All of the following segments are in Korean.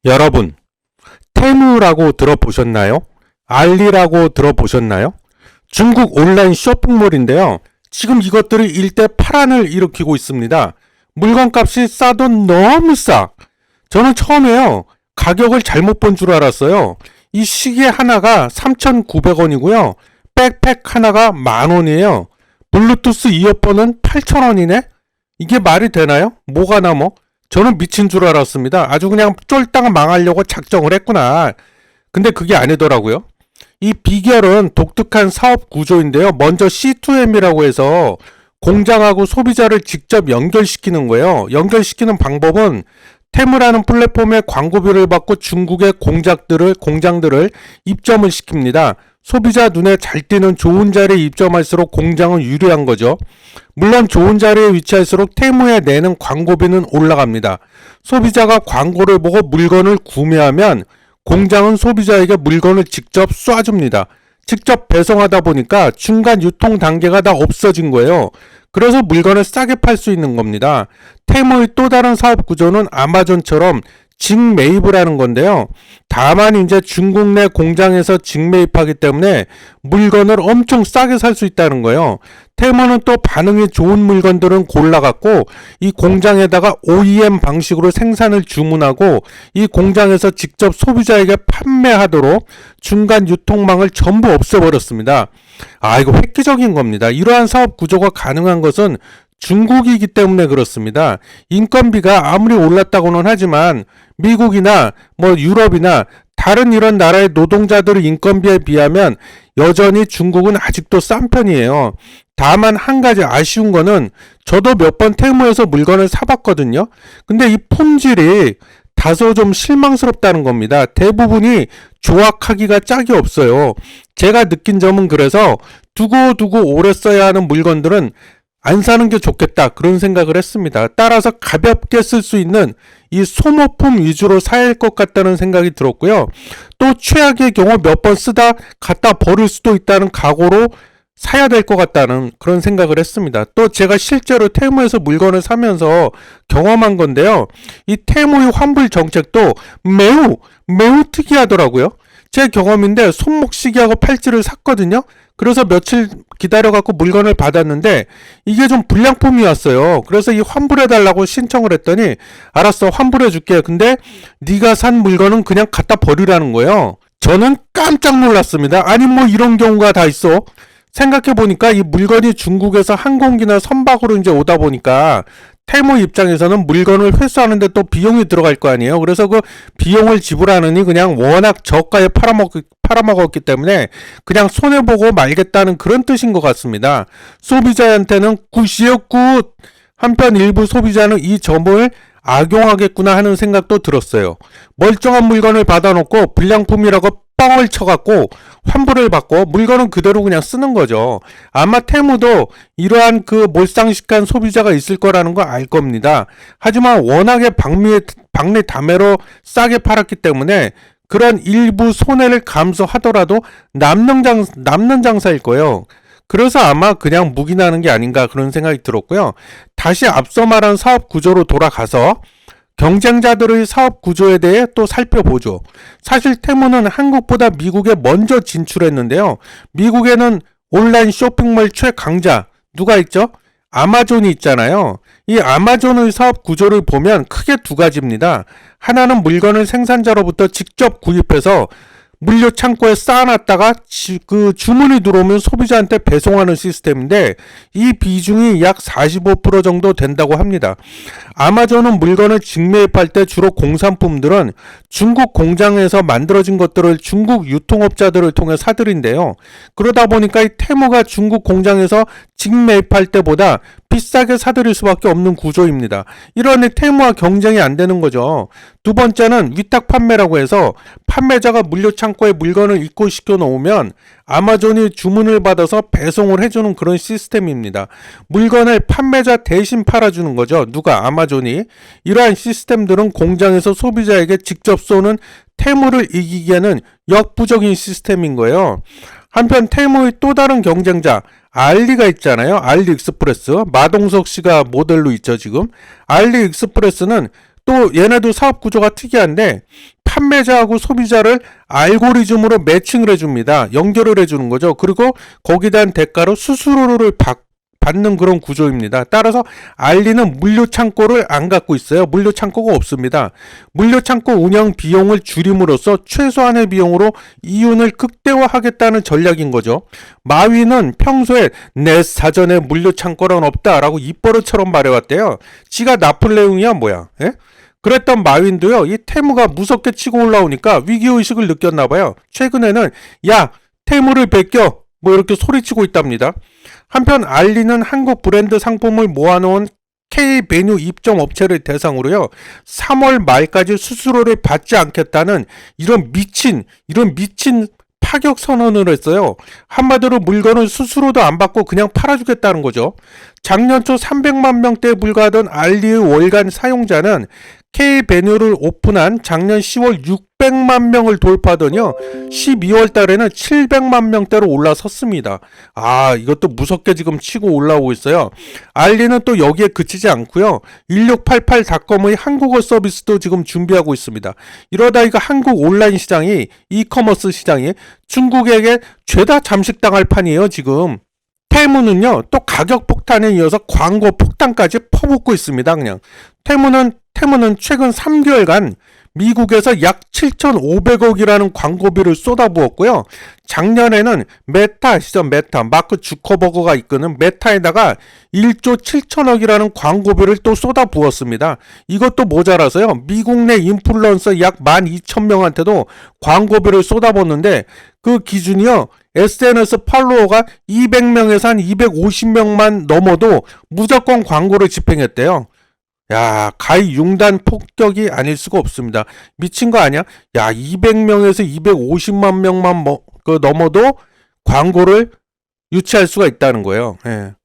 여러분, 테무라고 들어보셨나요? 알리라고 들어보셨나요? 중국 온라인 쇼핑몰인데요. 지금 이것들이 일대 파란을 일으키고 있습니다. 물건값이 싸도 너무 싸. 저는 처음에요, 가격을 잘못 본 줄 알았어요. 이 시계 하나가 3,900원이고요. 백팩 하나가 10,000원이에요. 블루투스 이어폰은 8,000원이네? 이게 말이 되나요? 뭐가 남어? 저는 미친 줄 알았습니다. 아주 그냥 쫄딱 망하려고 작정을 했구나. 근데 그게 아니더라고요. 이 비결은 독특한 사업 구조인데요. 먼저 C2M이라고 해서 공장하고 소비자를 직접 연결시키는 거예요. 연결시키는 방법은 테무라는 플랫폼에 광고비를 받고 중국의 공장들을 입점을 시킵니다. 소비자 눈에 잘 띄는 좋은 자리에 입점할수록 공장은 유리한 거죠. 물론 좋은 자리에 위치할수록 테무에 내는 광고비는 올라갑니다. 소비자가 광고를 보고 물건을 구매하면 공장은 소비자에게 물건을 직접 쏴줍니다. 직접 배송하다 보니까 중간 유통 단계가 다 없어진 거예요. 그래서 물건을 싸게 팔 수 있는 겁니다. 테무의 또 다른 사업 구조는 아마존처럼 직매입을 하는 건데요. 다만 이제 중국 내 공장에서 직매입하기 때문에 물건을 엄청 싸게 살 수 있다는 거예요. 테무는 또 반응이 좋은 물건들은 골라갖고 이 공장에다가 OEM 방식으로 생산을 주문하고 이 공장에서 직접 소비자에게 판매하도록 중간 유통망을 전부 없애버렸습니다. 이거 획기적인 겁니다. 이러한 사업 구조가 가능한 것은 중국이기 때문에 그렇습니다. 인건비가 아무리 올랐다고는 하지만 미국이나 유럽이나 다른 이런 나라의 노동자들의 인건비에 비하면 여전히 중국은 아직도 싼 편이에요. 다만 한 가지 아쉬운 거는 저도 몇 번 테무에서 물건을 사봤거든요. 근데 이 품질이 다소 좀 실망스럽다는 겁니다. 대부분이 조악하기가 짝이 없어요. 제가 느낀 점은 그래서 두고두고 오래 써야 하는 물건들은 안 사는 게 좋겠다, 그런 생각을 했습니다. 따라서 가볍게 쓸 수 있는 이 소모품 위주로 사야 할 것 같다는 생각이 들었고요. 또 최악의 경우 몇 번 쓰다 갖다 버릴 수도 있다는 각오로 사야 될 것 같다는 그런 생각을 했습니다. 또 제가 실제로 테무에서 물건을 사면서 경험한 건데요. 이 테무의 환불 정책도 매우 특이하더라고요. 제 경험인데 손목시계하고 팔찌를 샀거든요. 그래서 며칠 기다려갖고 물건을 받았는데 이게 좀 불량품이었어요. 그래서 이 환불해달라고 신청을 했더니 알았어, 환불해줄게. 근데 네가 산 물건은 그냥 갖다 버리라는 거예요. 저는 깜짝 놀랐습니다. 아니 이런 경우가 다 있어. 생각해보니까 이 물건이 중국에서 항공기나 선박으로 이제 오다 보니까 테무 입장에서는 물건을 회수하는데 또 비용이 들어갈 거 아니에요. 그래서 그 비용을 지불하느니 그냥 워낙 저가에 팔아먹었기 때문에 그냥 손해보고 말겠다는 그런 뜻인 것 같습니다. 소비자한테는 굿이요, 굿! 한편 일부 소비자는 이 점을 악용하겠구나 하는 생각도 들었어요. 멀쩡한 물건을 받아놓고 불량품이라고 뻥을 쳐갖고 환불을 받고 물건은 그대로 그냥 쓰는 거죠. 아마 테무도 이러한 그 몰상식한 소비자가 있을 거라는 거 알 겁니다. 하지만 워낙에 박리담회로 싸게 팔았기 때문에 그런 일부 손해를 감수하더라도 남는 장사일 거예요. 그래서 아마 그냥 묵인하는 게 아닌가 그런 생각이 들었고요. 다시 앞서 말한 사업 구조로 돌아가서 경쟁자들의 사업 구조에 대해 또 살펴보죠. 사실 테무는 한국보다 미국에 먼저 진출했는데요. 미국에는 온라인 쇼핑몰 최강자 누가 있죠? 아마존이 있잖아요. 이 아마존의 사업 구조를 보면 크게 두 가지입니다. 하나는 물건을 생산자로부터 직접 구입해서 물류 창고에 쌓아놨다가 그 주문이 들어오면 소비자한테 배송하는 시스템인데 이 비중이 약 45% 정도 된다고 합니다. 아마존은 물건을 직매입할 때 주로 공산품들은 중국 공장에서 만들어진 것들을 중국 유통업자들을 통해 사들인데요. 그러다 보니까 이 테무가 중국 공장에서 직매입할 때보다 비싸게 사들일 수밖에 없는 구조입니다. 이러니 테무와 경쟁이 안 되는 거죠. 두 번째는 위탁 판매라고 해서 판매자가 물류 창고에 물건을 입고시켜 놓으면 아마존이 주문을 받아서 배송을 해주는 그런 시스템입니다. 물건을 판매자 대신 팔아주는 거죠. 누가? 아마존이. 이러한 시스템들은 공장에서 소비자에게 직접 쏘는 테무를 이기기에는 역부족인 시스템인 거예요. 한편 테무의 또 다른 경쟁자 알리가 있잖아요. 알리익스프레스. 마동석 씨가 모델로 있죠, 지금. 알리익스프레스는 또 얘네도 사업 구조가 특이한데 판매자하고 소비자를 알고리즘으로 매칭을 해줍니다. 연결을 해주는 거죠. 그리고 거기에 대한 대가로 수수료를 받는 그런 구조입니다. 따라서 알리는 물류 창고를 안 갖고 있어요. 물류 창고가 없습니다. 물류 창고 운영 비용을 줄임으로써 최소한의 비용으로 이윤을 극대화하겠다는 전략인 거죠. 마위는 평소에 내 사전에 물류 창고는 없다라고 입버릇처럼 말해왔대요. 지가 나폴레옹이야 뭐야? 예? 그랬던 마윈도요, 이 테무가 무섭게 치고 올라오니까 위기의식을 느꼈나봐요. 최근에는 야 테무를 베껴 뭐 이렇게 소리치고 있답니다. 한편 알리는 한국 브랜드 상품을 모아놓은 K베뉴 입점 업체를 대상으로요 3월 말까지 수수료를 받지 않겠다는 이런 미친 파격 선언을 했어요. 한마디로 물건을 수수료도 안 받고 그냥 팔아주겠다는 거죠. 작년 초 300만 명대에 불과하던 알리의 월간 사용자는 K베뉴를 오픈한 작년 10월 600만 명을 돌파하더니요 12월 달에는 700만 명대로 올라섰습니다. 이것도 무섭게 지금 치고 올라오고 있어요. 알리는 또 여기에 그치지 않고요 1688.com의 한국어 서비스도 지금 준비하고 있습니다. 이러다 이거 한국 온라인 시장이 이커머스 시장이 중국에게 죄다 잠식당할 판이에요 지금. 테무는요 또 가격 폭탄에 이어서 광고 폭탄까지 퍼붓고 있습니다. 그냥 테무는 최근 3개월간 미국에서 약 7,500억이라는 광고비를 쏟아부었고요. 작년에는 메타 아시죠? 메타 마크 주커버거가 이끄는 메타에다가 1조 7천억이라는 광고비를 또 쏟아부었습니다. 이것도 모자라서요. 미국 내 인플루언서 약 12,000명한테도 광고비를 쏟아붓는데 그 기준이요. SNS 팔로워가 200명에서 한 250명만 넘어도 무조건 광고를 집행했대요. 야, 가히 융단 폭격이 아닐 수가 없습니다. 미친 거 아니야? 야, 200명에서 250만 명만 넘어도 광고를 유치할 수가 있다는 거예요. 예.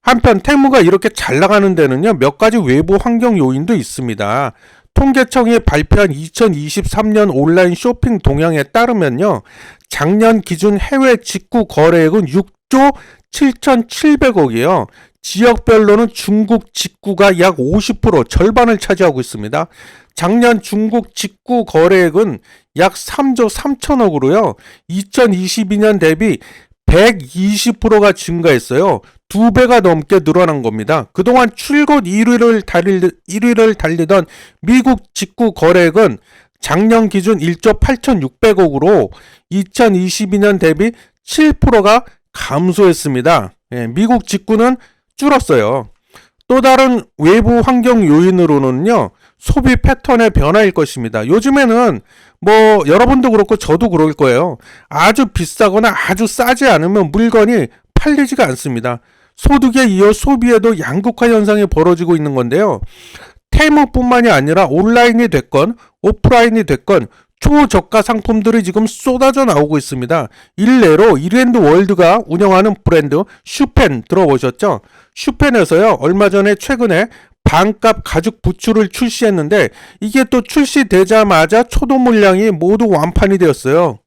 한편 테무가 이렇게 잘 나가는 데는요, 몇 가지 외부 환경 요인도 있습니다. 통계청이 발표한 2023년 온라인 쇼핑 동향에 따르면요, 작년 기준 해외 직구 거래액은 6조 7,700억이에요. 지역별로는 중국 직구가 약 50% 절반을 차지하고 있습니다. 작년 중국 직구 거래액은 약 3조 3천억으로요. 2022년 대비 120%가 증가했어요. 2배가 넘게 늘어난 겁니다. 그동안 출곧 1위를 달리던 미국 직구 거래액은 작년 기준 1조 8,600억으로 2022년 대비 7%가 감소했습니다. 미국 직구는 줄었어요. 또 다른 외부 환경 요인으로는요, 소비 패턴의 변화일 것입니다. 요즘에는 여러분도 그렇고 저도 그럴 거예요. 아주 비싸거나 아주 싸지 않으면 물건이 팔리지가 않습니다. 소득에 이어 소비에도 양극화 현상이 벌어지고 있는 건데요. 테무뿐만이 아니라 온라인이 됐건 오프라인이 됐건 초저가 상품들이 지금 쏟아져 나오고 있습니다. 일례로 이랜드월드가 운영하는 브랜드 슈펜 들어보셨죠? 슈펜에서요 얼마 전에 최근에 반값 가죽 부츠를 출시했는데 이게 또 출시되자마자 초도 물량이 모두 완판이 되었어요.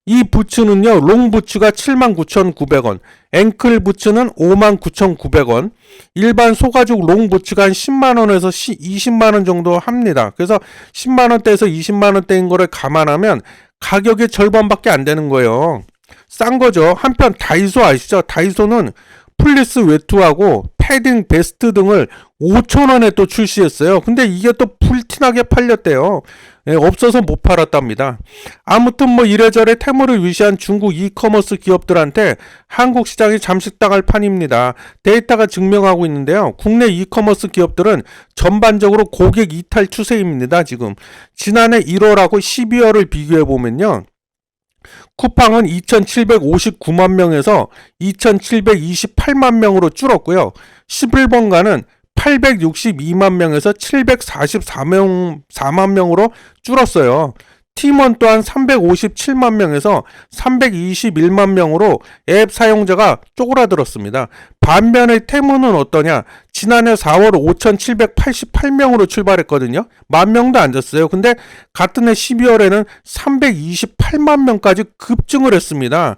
이 부츠는요 롱 부츠가 79,900원, 앵클 부츠는 59,900원, 일반 소가죽 롱 부츠가 한 10만원에서 20만원 정도 합니다. 그래서 10만원대에서 20만원대인 거를 감안하면 가격의 절반밖에 안 되는 거예요. 싼 거죠. 한편 다이소 아시죠? 다이소는 플리스 외투하고 패딩, 베스트 등을 5,000원에 또 출시했어요. 근데 이게 또 불티나게 팔렸대요. 없어서 못 팔았답니다. 아무튼 이래저래 테무를 위시한 중국 이커머스 기업들한테 한국 시장이 잠식당할 판입니다. 데이터가 증명하고 있는데요. 국내 이커머스 기업들은 전반적으로 고객 이탈 추세입니다. 지금 지난해 1월하고 12월을 비교해보면요. 쿠팡은 2,759만 명에서 2,728만 명으로 줄었고요. 11번가는 862만 명에서 744만 명으로 줄었어요. 팀원 또한 357만 명에서 321만 명으로 앱 사용자가 쪼그라들었습니다. 반면에 테무는 어떠냐? 지난해 4월 5,788명으로 출발했거든요. 10,000명도 안 됐어요. 근데 같은 해 12월에는 328만 명까지 급증을 했습니다.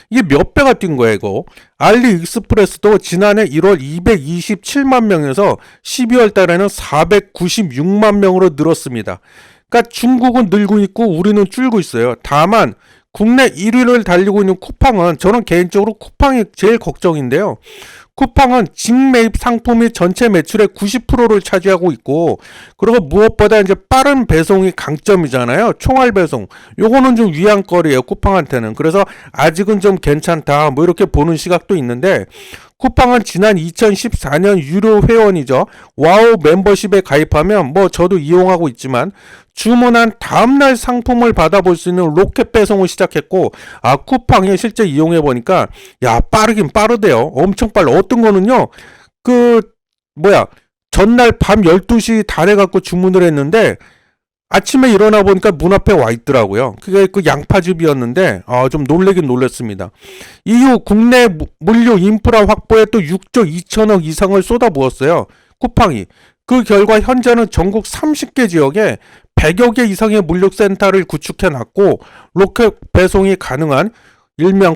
이게 몇 배가 뛴 거예요, 이거. 알리익스프레스도 지난해 1월 227만 명에서 12월 달에는 496만 명으로 늘었습니다. 그러니까 중국은 늘고 있고 우리는 줄고 있어요. 다만 국내 1위를 달리고 있는 쿠팡은, 저는 개인적으로 쿠팡이 제일 걱정인데요. 쿠팡은 직매입 상품이 전체 매출의 90%를 차지하고 있고, 그리고 무엇보다 이제 빠른 배송이 강점이잖아요. 총알 배송. 요거는 좀 위안거리예요, 쿠팡한테는. 그래서 아직은 좀 괜찮다, 뭐 이렇게 보는 시각도 있는데, 쿠팡은 지난 2014년 유료 회원이죠. 와우 멤버십에 가입하면, 뭐 저도 이용하고 있지만, 주문한 다음날 상품을 받아볼 수 있는 로켓 배송을 시작했고, 쿠팡이 실제 이용해보니까, 야, 빠르긴 빠르대요. 엄청 빨라. 어떤 거는요, 전날 밤 12시 다 돼갖고 주문을 했는데, 아침에 일어나 보니까 문 앞에 와 있더라고요. 그게 그 양파즙이었는데, 좀 놀래긴 놀랐습니다. 이후 국내 물류 인프라 확보에 또 6조 2천억 이상을 쏟아부었어요, 쿠팡이. 그 결과 현재는 전국 30개 지역에 100여 개 이상의 물류센터를 구축해놨고, 로켓 배송이 가능한 일명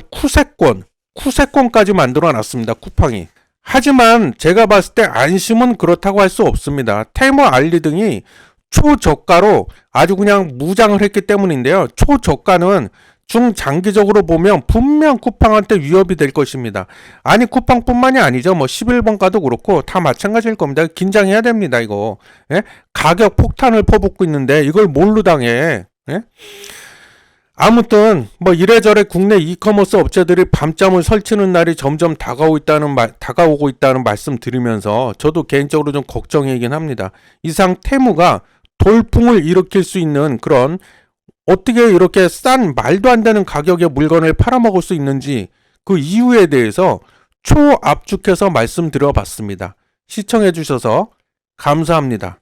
쿠세권까지 만들어놨습니다, 쿠팡이. 하지만 제가 봤을 때 안심은 그렇다고 할 수 없습니다. 테무, 알리 등이 초저가로 아주 그냥 무장을 했기 때문인데요. 초저가는 중장기적으로 보면 분명 쿠팡한테 위협이 될 것입니다. 아니, 쿠팡뿐만이 아니죠. 뭐 11번가도 그렇고 다 마찬가지일 겁니다. 긴장해야 됩니다, 이거. 예? 가격 폭탄을 퍼붓고 있는데 이걸 뭘로 당해? 예? 아무튼 뭐 이래저래 국내 이커머스 업체들이 밤잠을 설치는 날이 점점 다가오고 있다는 말씀 드리면서 저도 개인적으로 좀 걱정이긴 합니다. 이상 테무가 돌풍을 일으킬 수 있는 그런, 어떻게 이렇게 싼 말도 안 되는 가격의 물건을 팔아먹을 수 있는지 그 이유에 대해서 초압축해서 말씀드려 봤습니다. 시청해 주셔서 감사합니다.